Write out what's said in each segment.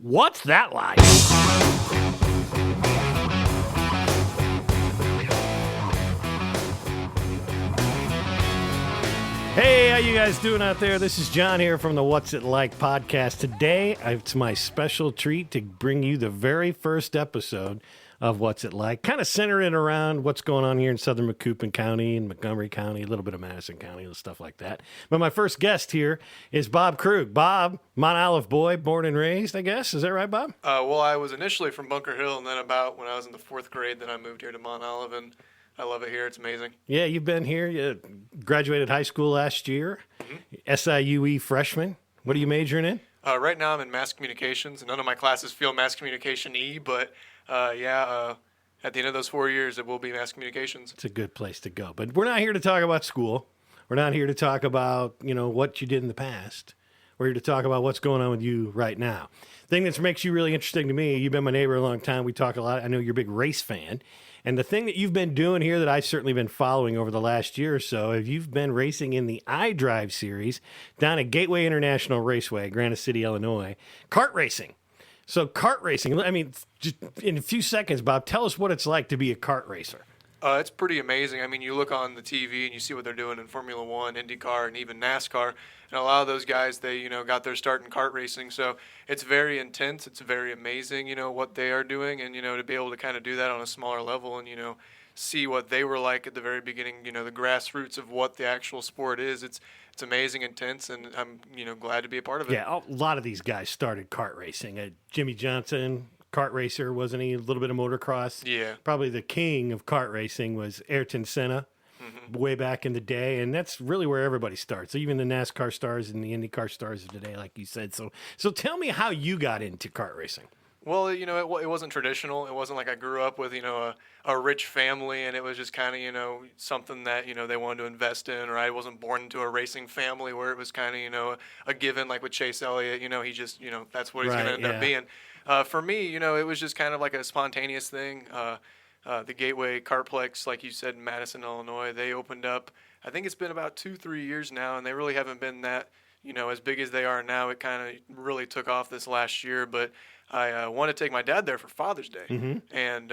What's that like? Hey, how you guys doing out there? This is John here from the What's It Like podcast. Today, it's my special treat to bring you the very first episode of What's It Like, kind of centering around what's going on here in southern Macoupin County and Montgomery County, a little bit of Madison County and stuff like that. But my first guest here is Bob Krug. Bob, Mount Olive boy, born and raised, I guess. Is that right, Bob? Well, I was initially from Bunker Hill, and then about when I was in the fourth grade, then I moved here to Mount Olive, and I love it here. It's amazing. Yeah, you've been here. You graduated high school last year, SIUE freshman. What are you majoring in? Right now I'm in mass communications, and none of my classes feel mass communication E, but at the end of those 4 years, it will be mass communications. It's a good place to go. But we're not here to talk about school. We're not here to talk about, what you did in the past. We're here to talk about what's going on with you right now. Thing that makes you really interesting to me, you've been my neighbor a long time. We talk a lot. I know you're a big race fan. And the thing that you've been doing here that I've certainly been following over the last year or so, is you've been racing in the iDrive series down at Gateway International Raceway, Granite City, Illinois, kart racing. So kart racing, I mean, just in a few seconds, Bob, tell us what it's like to be a kart racer. It's pretty amazing. I mean, you look on the TV and you see what they're doing in Formula One, IndyCar, and even NASCAR. And a lot of those guys, they, got their start in kart racing. So it's very intense. It's very amazing, what they are doing. And, to be able to kind of do that on a smaller level and, see what they were like at the very beginning, the grassroots of what the actual sport is. It's amazing, intense, and I'm, glad to be a part of it. Yeah, a lot of these guys started kart racing. Jimmy Johnson, kart racer, wasn't he? A little bit of motocross. Yeah. Probably the king of kart racing was Ayrton Senna way back in the day, and that's really where everybody starts. Even the NASCAR stars and the IndyCar stars of today, like you said. So tell me how you got into kart racing. Well, it wasn't traditional. It wasn't like I grew up with, a rich family, and it was just kind of, something that, they wanted to invest in, or I wasn't born into a racing family where it was kind of, a given, like with Chase Elliott, he just, that's what he's going to end up being. For me, it was just kind of like a spontaneous thing. The Gateway Kartplex, like you said, in Madison, Illinois, they opened up, I think it's been about 2-3 years now, and they really haven't been that, as big as they are now. It kind of really took off this last year, but I wanted to take my dad there for Father's Day, and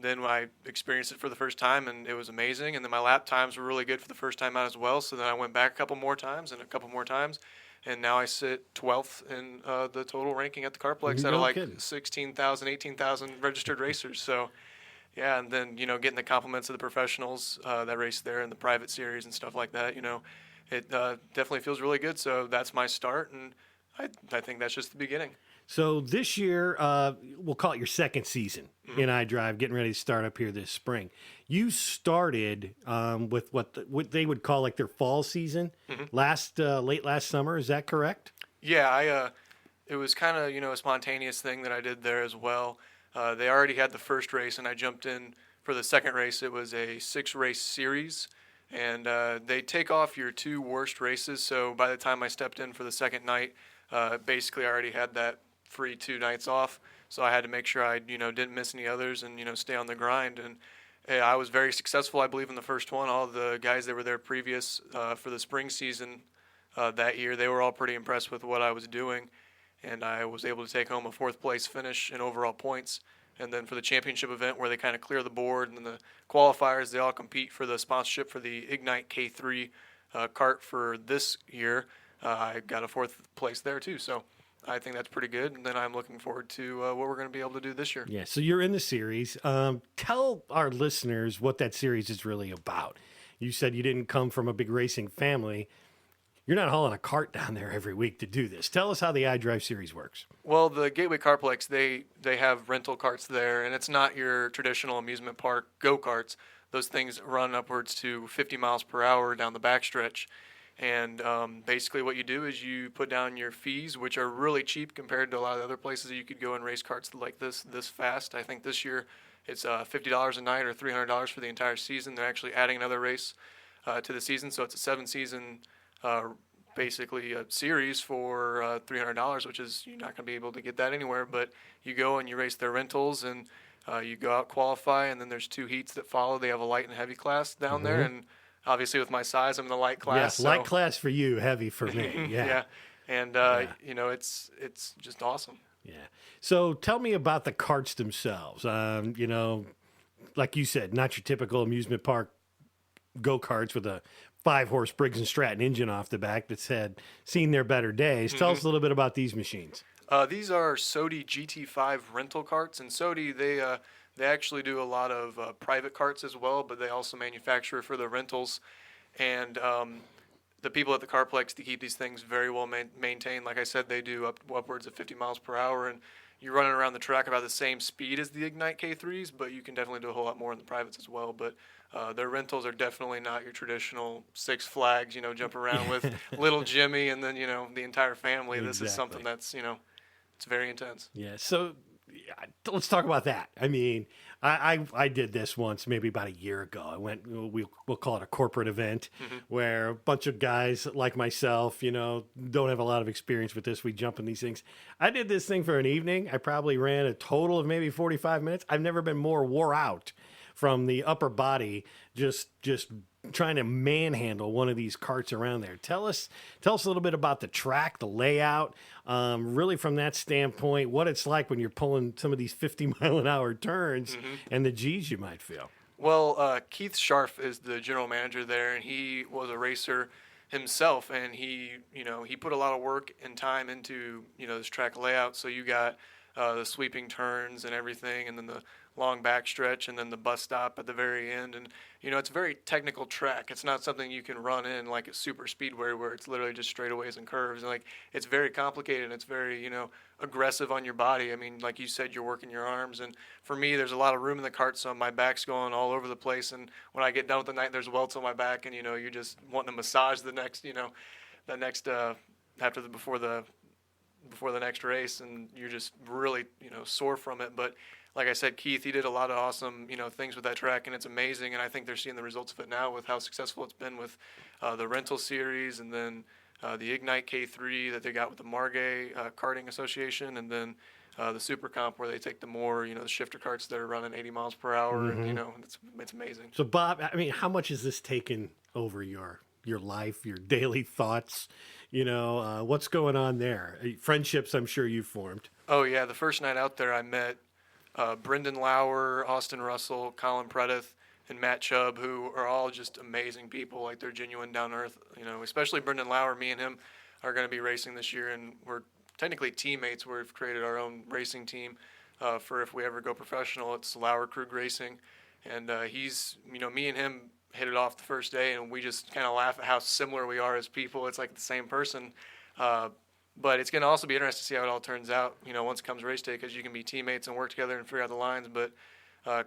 then I experienced it for the first time, and it was amazing, and then my lap times were really good for the first time out as well, so then I went back a couple more times, and now I sit 12th in the total ranking at the Kartplex out of like 16,000, 18,000 registered racers, so yeah, and then, getting the compliments of the professionals that race there in the private series and stuff like that, it definitely feels really good, so that's my start, and I think that's just the beginning. So this year, we'll call it your second season in iDrive, getting ready to start up here this spring. You started with what they would call like their fall season late last summer. Is that correct? Yeah, it was kind of, a spontaneous thing that I did there as well. They already had the first race, and I jumped in for the second race. It was a 6-race series, and they take off your 2 worst races. So by the time I stepped in for the second night, basically I already had that free 2 nights off, so I had to make sure I didn't miss any others and stay on the grind, and I was very successful, I believe, in the first one. All the guys that were there previous for the spring season that year, they were all pretty impressed with what I was doing, and I was able to take home a 4th place finish in overall points. And then for the championship event where they kind of clear the board, and then the qualifiers, they all compete for the sponsorship for the Ignite K3 kart for this year. I got a 4th place there too, so I think that's pretty good, and then I'm looking forward to what we're going to be able to do this year. Yeah, so you're in the series. Tell our listeners what that series is really about. You said you didn't come from a big racing family. You're not hauling a cart down there every week to do this. Tell us how the iDrive series works. Well, the Gateway Kartplex, they have rental carts there, and it's not your traditional amusement park go-karts. Those things run upwards to 50 miles per hour down the backstretch. And basically what you do is you put down your fees, which are really cheap compared to a lot of other places that you could go and race karts like this fast. I think this year it's $50 a night or $300 for the entire season. They're actually adding another race to the season, so it's a 7-season basically a series for $300, which is, you're not going to be able to get that anywhere. But you go and you race their rentals, and you go out, qualify, and then there's 2 heats that follow. They have a light and heavy class down there, and obviously, with my size, I'm in the light class. Yes, so. Light class for you, heavy for me. Yeah. And, it's just awesome. Yeah. So tell me about the karts themselves. Like you said, not your typical amusement park go-karts with a 5-horse Briggs and Stratton engine off the back that's seen their better days. Tell us a little bit about these machines. These are Sodi GT5 rental carts, and Sodi they actually do a lot of private carts as well, but they also manufacture for the rentals. And the people at the Carplex to keep these things very well maintained. Like I said, they do upwards of 50 miles per hour, and you're running around the track about the same speed as the Ignite K3s, but you can definitely do a whole lot more in the privates as well. But their rentals are definitely not your traditional Six Flags, jump around with little Jimmy and then, the entire family. This is something that's, it's very intense. Yeah. So let's talk about that. I mean, I did this once, maybe about a year ago. I went, we'll call it a corporate event where a bunch of guys like myself, don't have a lot of experience with this. We jump in these things. I did this thing for an evening. I probably ran a total of maybe 45 minutes. I've never been more wore out from the upper body, just trying to manhandle one of these carts around there. Tell us a little bit about the track, the layout, really from that standpoint, what it's like when you're pulling some of these 50-mile-an-hour turns and the G's you might feel. Well, Keith Scharf is the general manager there, and he was a racer himself, and he put a lot of work and time into, this track layout. So you got the sweeping turns and everything, and then the long backstretch, and then the bus stop at the very end. And, it's a very technical track. It's not something you can run in like a super speedway where it's literally just straightaways and curves. And, it's very complicated, and it's very, aggressive on your body. I mean, like you said, you're working your arms. And for me, there's a lot of room in the kart, so my back's going all over the place. And when I get done with the night, there's welts on my back, and, you're just wanting to massage the next, before the next race, and you're just really, sore from it. But like I said, Keith, he did a lot of awesome, things with that track, and it's amazing. And I think they're seeing the results of it now with how successful it's been with the rental series, and then the Ignite K3 that they got with the Margay Karting Association, and then the Super Comp where they take the more, the shifter carts that are running 80 miles per hour, and it's amazing. So, Bob, I mean, how much has this taken over your life, your daily thoughts? What's going on there? Friendships, I'm sure you've formed. Oh yeah, the first night out there, I met Brendan Lauer, Austin Russell, Colin Predith, and Matt Chubb, who are all just amazing people. Like, they're genuine, down to earth. Especially Brendan Lauer. Me and him are going to be racing this year, and we're technically teammates. We've created our own racing team for if we ever go professional. It's Lauer Krug Racing, and he's, me and him hit it off the first day, and we just kind of laugh at how similar we are as people. It's like the same person. But it's going to also be interesting to see how it all turns out, once it comes race day, because you can be teammates and work together and figure out the lines. But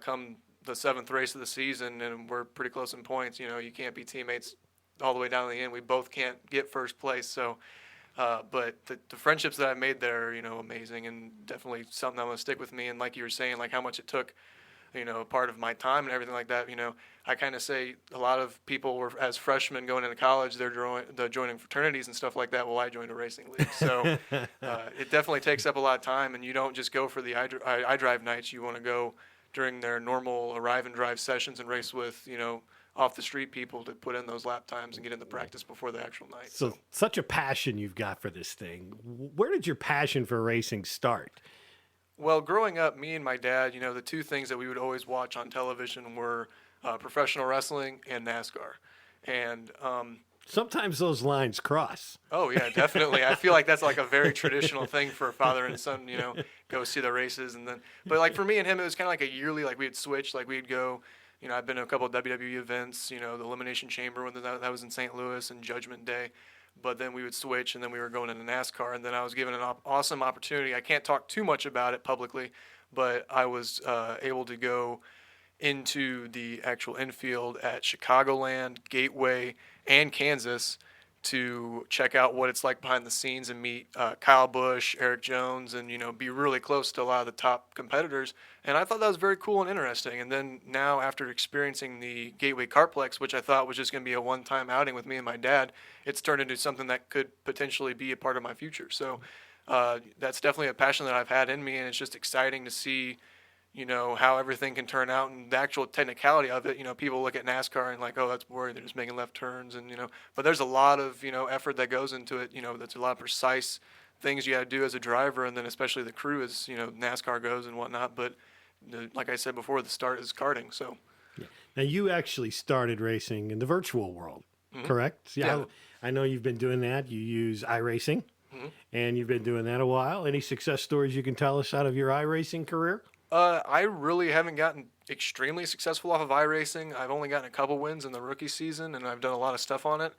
come the 7th race of the season, and we're pretty close in points, you can't be teammates all the way down to the end. We both can't get first place. So, but the friendships that I've made there are, amazing, and definitely something that will stick with me. And like you were saying, like how much it took, part of my time and everything like that, I kind of say a lot of people were, as freshmen going into college, they're joining fraternities and stuff like that. Well, I joined a racing league. So it definitely takes up a lot of time, and you don't just go for the iDrive nights. You want to go during their normal arrive and drive sessions and race with, off the street people to put in those lap times and get in the practice before the actual night. So such a passion you've got for this thing. Where did your passion for racing start? Well, growing up, me and my dad, the two things that we would always watch on television were professional wrestling and NASCAR. And sometimes those lines cross. Oh, yeah, definitely. I feel like that's like a very traditional thing for a father and son, go see the races. And then, but like for me and him, it was kind of like a yearly, like we'd switch, like we'd go, I've been to a couple of WWE events, the Elimination Chamber when that was in St. Louis, and Judgment Day. But then we would switch, and then we were going into NASCAR, and then I was given an awesome opportunity. I can't talk too much about it publicly, but I was able to go into the actual infield at Chicagoland, Gateway, and Kansas to check out what it's like behind the scenes and meet Kyle Busch, Eric Jones, and be really close to a lot of the top competitors. And I thought that was very cool and interesting. And then now, after experiencing the Gateway Kartplex, which I thought was just going to be a one-time outing with me and my dad, it's turned into something that could potentially be a part of my future. So that's definitely a passion that I've had in me, and it's just exciting to see how everything can turn out, and the actual technicality of it. People look at NASCAR and like, oh, that's boring. They're just making left turns, and but there's a lot of effort that goes into it. That's a lot of precise things you got to do as a driver, and then especially the crew as NASCAR goes and whatnot. But like I said before, the start is karting. So Now, you actually started racing in the virtual world, correct? Yeah. I know you've been doing that. You use iRacing, and you've been doing that a while. Any success stories you can tell us out of your iRacing career? I really haven't gotten extremely successful off of iRacing. I've only gotten a couple wins in the rookie season, and I've done a lot of stuff on it.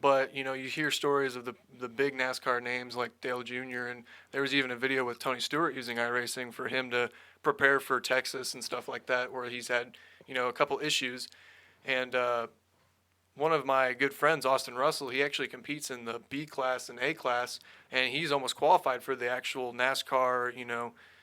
But you hear stories of the big NASCAR names like Dale Jr. and there was even a video with Tony Stewart using iRacing for him to prepare for Texas and stuff like that, where he's had a couple issues. And one of my good friends, Austin Russell, he actually competes in the B class and A class, and he's almost qualified for the actual NASCAR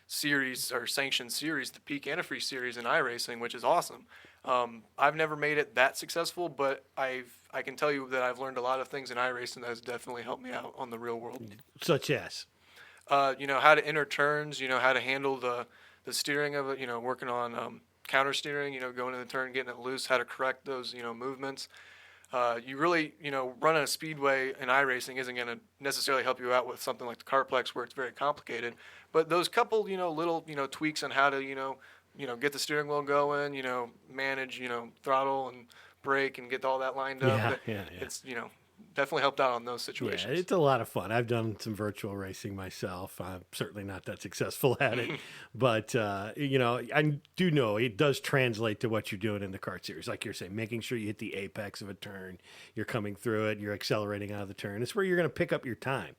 series or sanctioned series, the Peak Antifreeze series in iRacing, which is awesome. I've never made it that successful, but I can tell you that I've learned a lot of things in iRacing that has definitely helped me out on the real world. Such as? How to enter turns, how to handle the steering of it, working on counter steering, going in the turn, getting it loose, how to correct those, movements. You really, running a speedway in iRacing isn't going to necessarily help you out with something like the Kartplex where it's very complicated. But those couple, little, tweaks on how to, get the steering wheel going, manage, throttle and brake and get all that lined up. Yeah. It's, definitely helped out on those situations. Yeah, it's a lot of fun. I've done some virtual racing myself. I'm certainly not that successful at it, but I do know it does translate to what you're doing in the kart series. Like you're saying, making sure you hit the apex of a turn, you're coming through it, you're accelerating out of the turn. It's where you're going to pick up your time.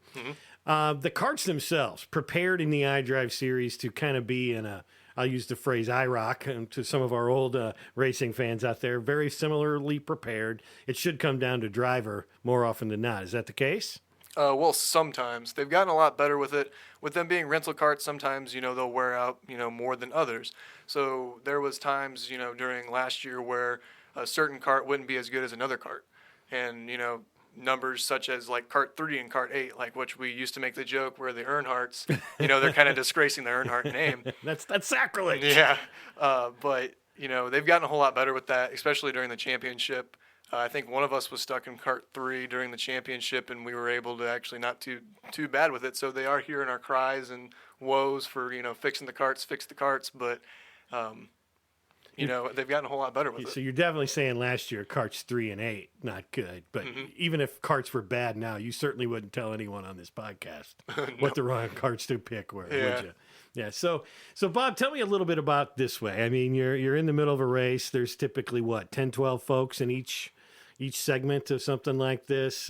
The karts themselves, prepared in the iDrive series to kind of be in a, I'll use the phrase IROC to some of our old racing fans out there, very similarly prepared. It should come down to driver more often than not. Is that the case? Well, sometimes. They've gotten a lot better with it. With them being rental carts, sometimes, they'll wear out, more than others. So there was times, during last year where a certain cart wouldn't be as good as another cart. And, numbers such as like Kart 3 and Kart 8, like which we used to make the joke where the Earnhardts, they're kind of disgracing the Earnhardt name. That's sacrilege. Yeah. But, they've gotten a whole lot better with that, especially during the championship. I think one of us was stuck in Kart 3 during the championship, and we were able to actually not too bad with it. So they are hearing our cries and woes for, fix the carts. But, they've gotten a whole lot better with it. So you're definitely saying last year karts 3 and 8 not good, but even if karts were bad now, you certainly wouldn't tell anyone on this podcast what the wrong karts to pick were, would you? Yeah. So Bob, tell me a little bit about this way. I mean, you're in the middle of a race. There's typically 10, 12 folks in each segment of something like this.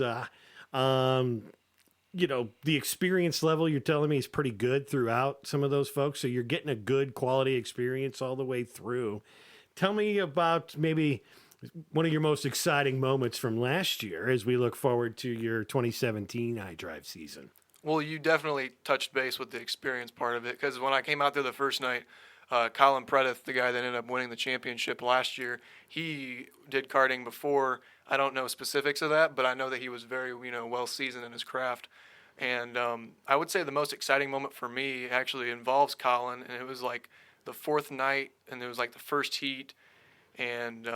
The experience level you're telling me is pretty good throughout some of those folks. So you're getting a good quality experience all the way through. Tell me about maybe one of your most exciting moments from last year as we look forward to your 2017 iDrive season. Well, you definitely touched base with the experience part of it, because when I came out there the first night, Colin Predith, the guy that ended up winning the championship last year, he did karting before. I don't know specifics of that, but I know that he was very, well seasoned in his craft. And I would say the most exciting moment for me actually involves Colin, and it was like the fourth night, and it was like the first heat, and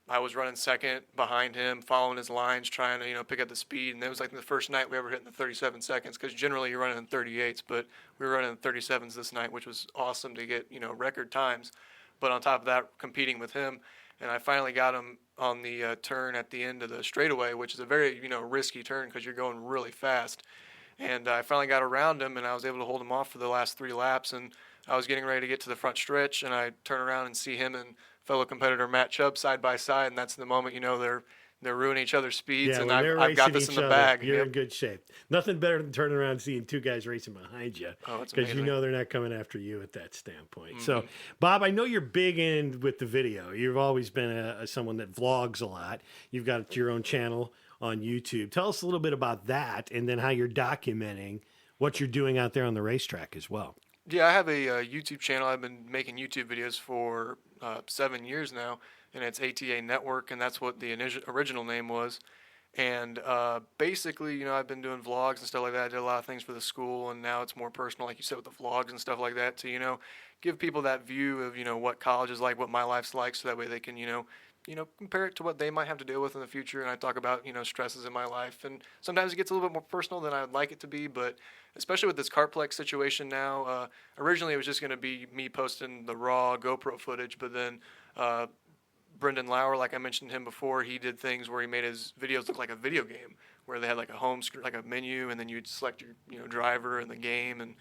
I was running second behind him, following his lines, trying to, pick up the speed. And it was like the first night we ever hit in the 37 seconds, because generally you're running in 38s, but we were running in 37s this night, which was awesome to get, record times. But on top of that, competing with him, and I finally got him on the turn at the end of the straightaway, which is a very, risky turn because you're going really fast. And I finally got around him, and I was able to hold him off for the last 3 laps. And I was getting ready to get to the front stretch, and I turn around and see him and fellow competitor Matt Chubb side by side, and that's the moment they're ruining each other's speeds, and I've got this in the bag. You're in good shape. Nothing better than turning around and seeing 2 guys racing behind you, because they're not coming after you at that standpoint. So, Bob, I know you're big in with the video. You've always been someone that vlogs a lot. You've got your own channel on YouTube. Tell us a little bit about that, and then how you're documenting what you're doing out there on the racetrack as well. Yeah, I have a YouTube channel. I've been making YouTube videos for 7 years now, and it's ATA Network, and that's what the original name was. And basically, I've been doing vlogs and stuff like that. I did a lot of things for the school, and now it's more personal, like you said, with the vlogs and stuff like that, to, give people that view of, what college is like, what my life's like, so that way they can, compare it to what they might have to deal with in the future. And I talk about, stresses in my life. And sometimes it gets a little bit more personal than I'd like it to be. But especially with this Kartplex situation now, originally it was just going to be me posting the raw GoPro footage. But then Brendan Lauer, like I mentioned him before, he did things where he made his videos look like a video game, where they had like a home screen, like a menu, and then you'd select your driver and the game. And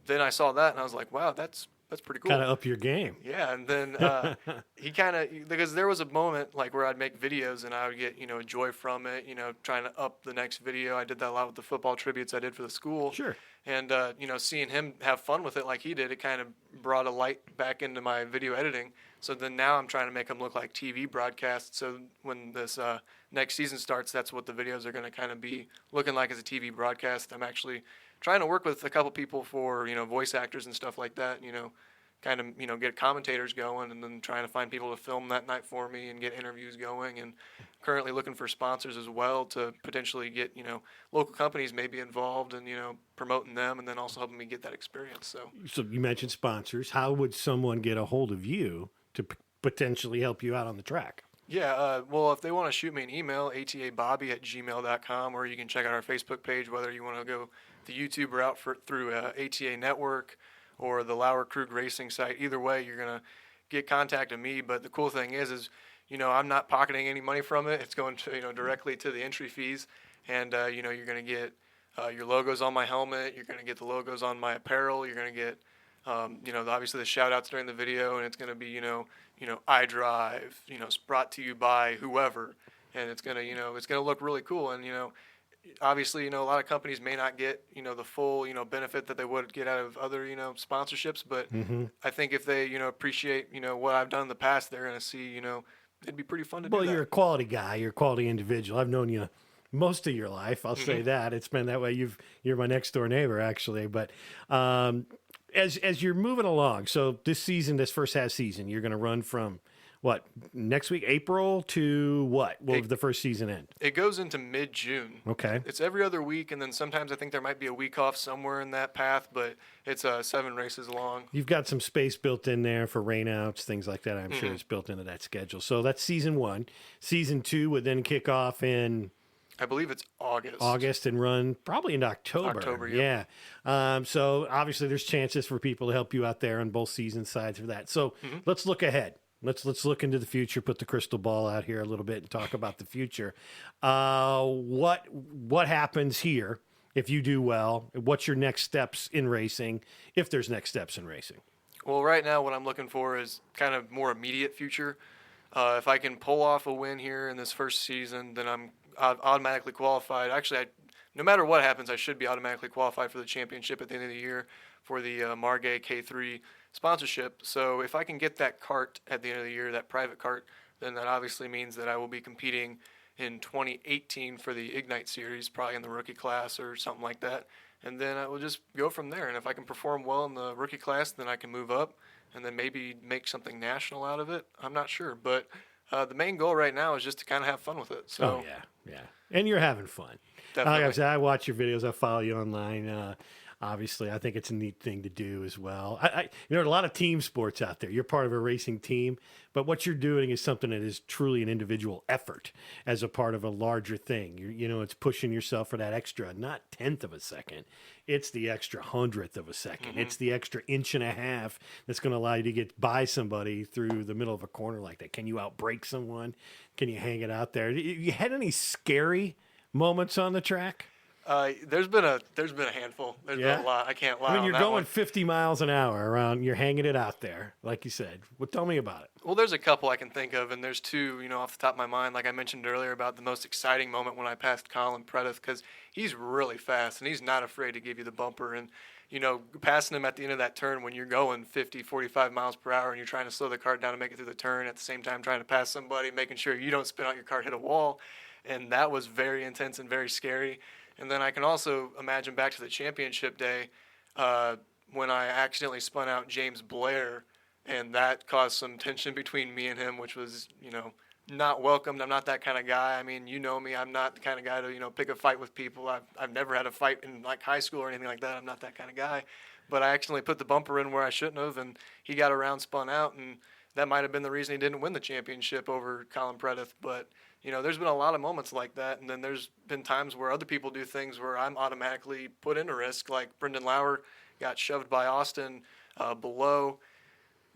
then I saw that, and I was like, wow, that's pretty cool. Kind of up your game. Yeah, and then he kind of, because there was a moment like where I'd make videos and I would get joy from it, trying to up the next video. I did that a lot with the football tributes I did for the school. Sure. And seeing him have fun with it like he did, it kind of brought a light back into my video editing. So then now I'm trying to make them look like TV broadcasts. So when this next season starts, that's what the videos are going to kind of be looking like as a TV broadcast. I'm actually trying to work with a couple people for voice actors and stuff like that. Kind of get commentators going, and then trying to find people to film that night for me and get interviews going. And currently looking for sponsors as well to potentially get local companies maybe involved and promoting them, and then also helping me get that experience. So you mentioned sponsors. How would someone get a hold of you to potentially help you out on the track? Yeah, well, if they want to shoot me an email, atabobby@gmail.com, or you can check out our Facebook page, whether you want to go the YouTube route through ATA Network or the Lauer Krug Racing site. Either way, you're going to get contact of me. But the cool thing is I'm not pocketing any money from it. It's going to, directly to the entry fees. And, you're going to get your logos on my helmet. You're going to get the logos on my apparel. You're going to get, obviously the shout outs during the video. And it's going to be, iDrive, it's brought to you by whoever. And it's going to, it's going to look really cool. And, obviously, a lot of companies may not get, the full, benefit that they would get out of other, sponsorships. But I think if they, appreciate, what I've done in the past, they're going to see, it'd be pretty fun to do that. Well, you're a quality guy. You're a quality individual. I've known you most of your life. I'll say that. It's been that way. You're my next door neighbor, actually. But as you're moving along, so this first half season, you're going to run from what, next week, April to what? Will the first season end? It goes into mid-June. Okay. It's every other week, and then sometimes I think there might be a week off somewhere in that path, but it's 7 races long. You've got some space built in there for rainouts, things like that. I'm sure it's built into that schedule. So that's season 1. Season 2 would then kick off in, I believe it's August. August and run probably into October. October, yep. Yeah. So obviously there's chances for people to help you out there on both season sides for that. So let's look ahead. Let's look into the future, put the crystal ball out here a little bit and talk about the future. What happens here if you do well? What's your next steps in racing, if there's next steps in racing? Well, right now what I'm looking for is kind of more immediate future. If I can pull off a win here in this first season, then I'm automatically qualified. Actually, no matter what happens, I should be automatically qualified for the championship at the end of the year for the Margay K3 sponsorship. So if I can get that cart at the end of the year, that private cart, then that obviously means that I will be competing in 2018 for the Ignite Series, probably in the rookie class or something like that. And then I will just go from there. And if I can perform well in the rookie class, then I can move up and then maybe make something national out of it. I'm not sure. But the main goal right now is just to kind of have fun with it. So, oh, yeah. And you're having fun. Definitely. Like I said, I watch your videos. I follow you online. Obviously, I think it's a neat thing to do as well. There are a lot of team sports out there. You're part of a racing team, but what you're doing is something that is truly an individual effort as a part of a larger thing. It's pushing yourself for that extra, not 1/10 of a second. It's the extra 100th of a second. It's the extra 1.5 inches that's going to allow you to get by somebody through the middle of a corner like that. Can you outbrake someone? Can you hang it out there? You had any scary moments on the track? There's been a handful. There's been a lot. I can't lie. I mean, on you're that going one. 50 miles an hour around. You're hanging it out there, like you said. Well, tell me about it. Well, there's a couple I can think of, and there's two, off the top of my mind. Like I mentioned earlier about the most exciting moment when I passed Colin Predith, because he's really fast and he's not afraid to give you the bumper. And passing him at the end of that turn when you're going 50, 45 miles per hour and you're trying to slow the cart down to make it through the turn, at the same time trying to pass somebody, making sure you don't spin out your cart, hit a wall, and that was very intense and very scary. And then I can also imagine back to the championship day when I accidentally spun out James Blair, and that caused some tension between me and him, which was, not welcomed. I'm not that kind of guy. I mean, you know me. I'm not the kind of guy to, pick a fight with people. I've never had a fight in like high school or anything like that. I'm not that kind of guy. But I accidentally put the bumper in where I shouldn't have, and he got around, spun out, and that might have been the reason he didn't win the championship over Colin Predith. But, there's been a lot of moments like that. And then there's been times where other people do things where I'm automatically put into risk, like Brendan Lauer got shoved by Austin below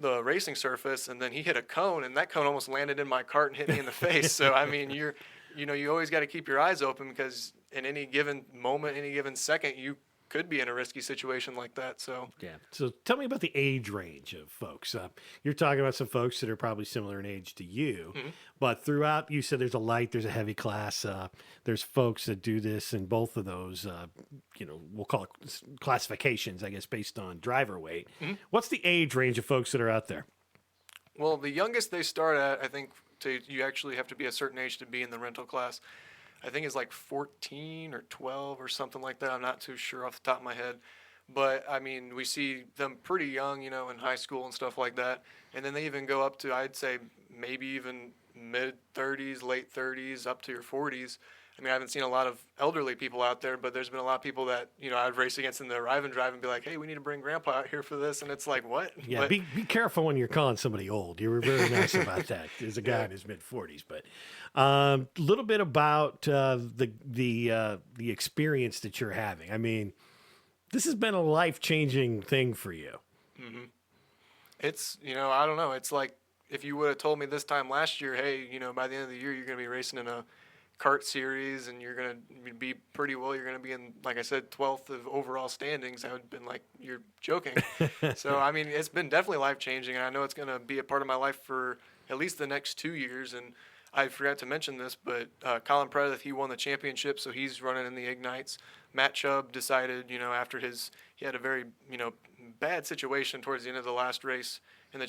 the racing surface, and then he hit a cone, and that cone almost landed in my cart and hit me in the face. So, I mean, you always got to keep your eyes open, because in any given moment, any given second, you could be in a risky situation like that. So yeah. So tell me about the age range of folks. You're talking about some folks that are probably similar in age to you, but throughout, you said there's a light, there's a heavy class. There's folks that do this in both of those, we'll call it classifications, I guess, based on driver weight. What's the age range of folks that are out there? Well, the youngest they start at, I think, you actually have to be a certain age to be in the rental class. I think it's like 14 or 12 or something like that. I'm not too sure off the top of my head. But, I mean, we see them pretty young, in high school and stuff like that. And then they even go up to, I'd say, maybe even mid-30s, late 30s, up to your 40s. I mean, I haven't seen a lot of elderly people out there, but there's been a lot of people that, I'd race against in the arrive and drive and be like, hey, we need to bring Grandpa out here for this. And it's like, what? Yeah, be careful when you're calling somebody old. You were very nice about that. There's a guy in his mid-40s. But a little bit about the experience that you're having. I mean, this has been a life-changing thing for you. Mm-hmm. It's, I don't know. It's like if you would have told me this time last year, hey, by the end of the year, you're going to be racing in a Kart series and you're going to be pretty well. You're going to be in, like I said, 12th of overall standings. I would have been like, you're joking. So, I mean, it's been definitely life-changing, and I know it's going to be a part of my life for at least the next 2 years. And I forgot to mention this, but Colin Predith, he won the championship, so he's running in the Ignites. Matt Chubb decided, after he had a very, bad situation towards the end of the last race in the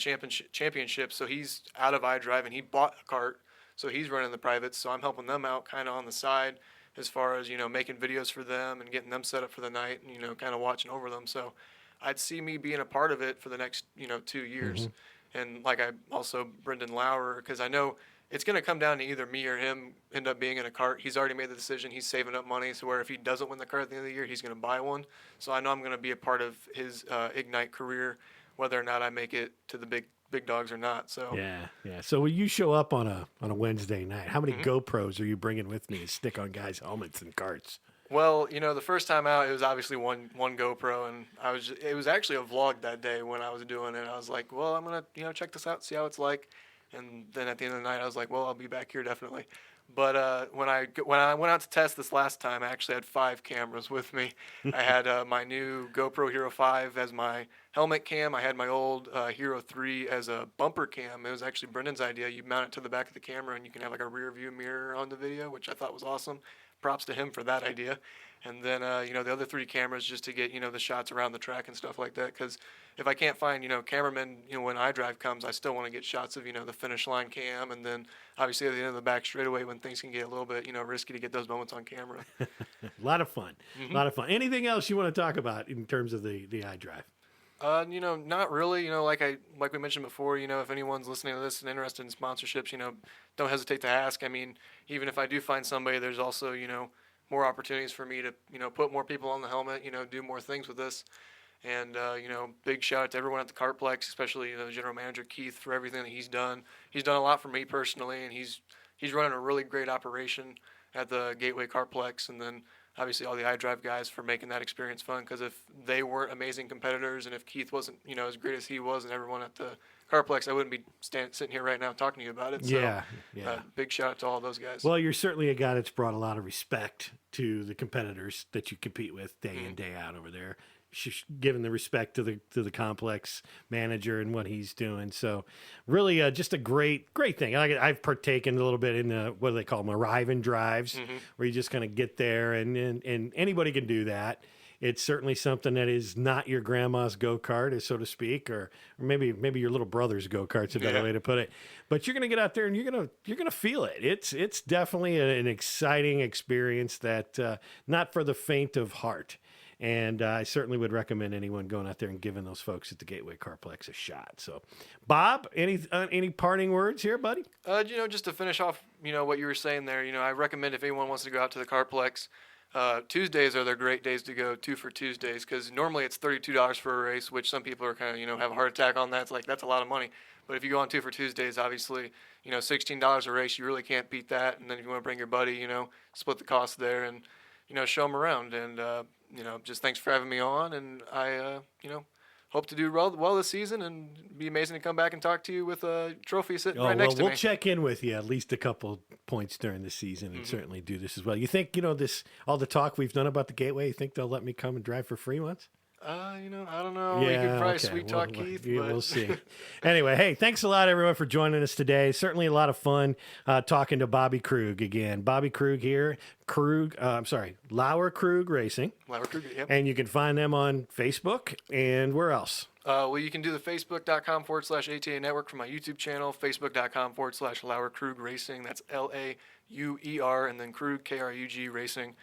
championship, so he's out of iDrive, and he bought a Kart. So he's running the privates, so I'm helping them out kind of on the side as far as, making videos for them and getting them set up for the night and, kind of watching over them. So I'd see me being a part of it for the next, 2 years. And like I also, Brendan Lauer, because I know it's going to come down to either me or him end up being in a Kart. He's already made the decision. He's saving up money, so where if he doesn't win the Kart at the end of the year, he's going to buy one. So I know I'm going to be a part of his Ignite career, whether or not I make it to the big dogs or not. So yeah. So when you show up on a Wednesday night, how many GoPros are you bringing with me to stick on guys' helmets and carts? Well, the first time out, it was obviously one GoPro, and it was actually a vlog that day when I was doing it. I was like, well, I'm gonna check this out, see how it's like, and then at the end of the night, I was like, well, I'll be back here definitely. But when I went out to test this last time, I actually had 5 cameras with me. I had my new GoPro Hero 5 as my helmet cam. I had my old Hero 3 as a bumper cam. It was actually Brendan's idea. You mount it to the back of the camera, and you can have like a rear view mirror on the video, which I thought was awesome. Props to him for that idea. And then, the other 3 cameras just to get, the shots around the track and stuff like that. Because if I can't find, cameramen, when iDrive comes, I still want to get shots of, the finish line cam. And then, obviously, at the end of the back straightaway when things can get a little bit, risky to get those moments on camera. A lot of fun. A lot of fun. Anything else you want to talk about in terms of the iDrive? Not really. Like we mentioned before, if anyone's listening to this and interested in sponsorships, don't hesitate to ask. I mean, even if I do find somebody, there's also, more opportunities for me to, put more people on the helmet, do more things with this. And, big shout out to everyone at the Kartplex, especially, the general manager, Keith, for everything that he's done. He's done a lot for me personally, and he's running a really great operation at the Gateway Kartplex. And then, obviously, all the iDrive guys for making that experience fun, because if they weren't amazing competitors and if Keith wasn't, as great as he was and everyone at the Kartplex, I wouldn't be sitting here right now talking to you about it. So, yeah. Big shout out to all those guys. Well, you're certainly a guy that's brought a lot of respect to the competitors that you compete with day in, day out over there. Given the respect to the complex manager and what he's doing. So really just a great thing. I've partaken a little bit in the, what do they call them, arrive and drives, where you just kind of get there and anybody can do that. It's certainly something that is not your grandma's go-kart, so to speak, or maybe your little brother's go-kart's a better way to put it. But you're going to get out there and you're going to feel it. It's definitely an exciting experience that not for the faint of heart. And I certainly would recommend anyone going out there and giving those folks at the Gateway Kartplex a shot. So, Bob, any parting words here, buddy? Just to finish off, what you were saying there, I recommend if anyone wants to go out to the Kartplex, Tuesdays are their great days to go, 2 for Tuesdays, because normally it's $32 for a race, which some people are kind of, have a heart attack on that. It's like, that's a lot of money. But if you go on 2 for Tuesdays, obviously, $16 a race, you really can't beat that. And then if you want to bring your buddy, split the cost there and, show them around. And, just thanks for having me on. And I, hope to do well this season, and it'd be amazing to come back and talk to you with a trophy sitting right next to me. We'll check in with you at least a couple points during the season, and certainly do this as well. You think, all the talk we've done about the Gateway, you think they'll let me come and drive for free once? I don't know. Yeah, you could probably sweet talk Keith. But... We'll see. Anyway, hey, thanks a lot, everyone, for joining us today. Certainly a lot of fun talking to Bobby Krug again. Bobby Krug here, Lauer Krug Racing. Lauer Krug, yep. And you can find them on Facebook and where else? Well, you can do the facebook.com/ATA Network for my YouTube channel, facebook.com/Lauer Krug Racing. That's LAUER, and then Krug, KRUG Racing.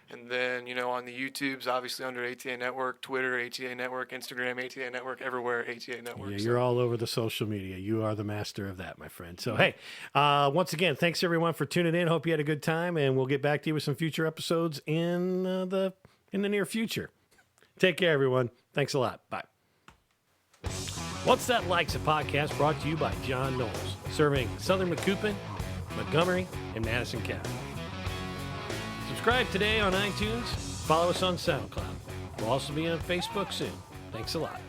And then, on the YouTubes, obviously under ATA Network, Twitter, ATA Network, Instagram, ATA Network, everywhere, ATA Network. Yeah, you're all over the social media. You are the master of that, my friend. So, hey, once again, thanks everyone for tuning in. Hope you had a good time, and we'll get back to you with some future episodes in the near future. Take care, everyone. Thanks a lot. Bye. What's That Like's a podcast brought to you by John Knowles, serving Southern Macoupin, Montgomery, and Madison County. Subscribe today on iTunes. Follow us on SoundCloud. We'll also be on Facebook soon. Thanks a lot.